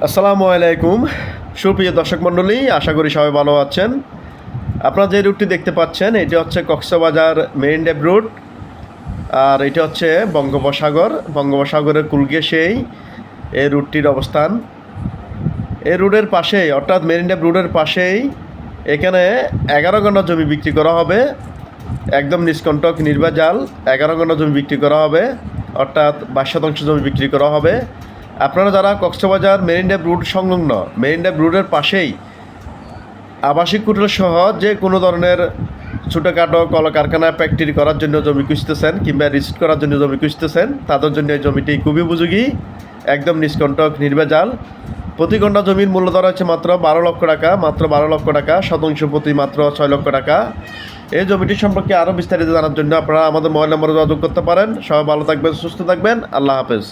আসসালামু আলাইকুম সুপ্রিয় দর্শক মণ্ডলী, আশা করি সবাই ভালো আছেন। আপনারা যে রুটটি দেখতে পাচ্ছেন এটি হচ্ছে কক্সবাজার মেরিন ড্রাইভ রুট, আর এটি হচ্ছে বঙ্গোপসাগরের কূল ঘেঁষেই এই রুটটির অবস্থান। এই রুটের পাশেই, অর্থাৎ মেরিন ড্রাইভ রুটের পাশেই এখানে 11 ঘন্টা জমি বিক্রি করা হবে। একদম নিষ্কণ্টক নির্ভেজাল 11 ঘন্টা জমি বিক্রি করা হবে, অর্থাৎ 22% জমি বিক্রি করা হবে। আপনারা যারা কক্সবাজার মেরিন ড্রাইভ রুট সংলগ্ন, মেরিন ড্রাইভ রুটের পাশেই আবাসিক হোটেল সহ যে কোনো ধরনের ছোটোখাটো কলকারখানা ফ্যাক্টরি করার জন্য জমি খুঁজতেছেন কিংবা রিসিট করার জন্য জমি খুঁজতেছেন, তাদের জন্য এই জমিটি খুবই উপযোগী, একদম নিষ্কণ্টক নির্ভেজাল। প্রতি ঘন্টা জমির মূল্য ধরা হচ্ছে মাত্র 12 লক্ষ টাকা, মাত্র 12 লক্ষ টাকা, শতাংশ প্রতি মাত্র 6 লক্ষ টাকা। এই জমিটি সম্পর্কে আরও বিস্তারিত জানার জন্য আপনারা আমাদের মোবাইল নম্বরে যোগাযোগ করতে পারেন। সবাই ভালো থাকবেন, সুস্থ থাকবেন, আল্লাহ হাফেজ।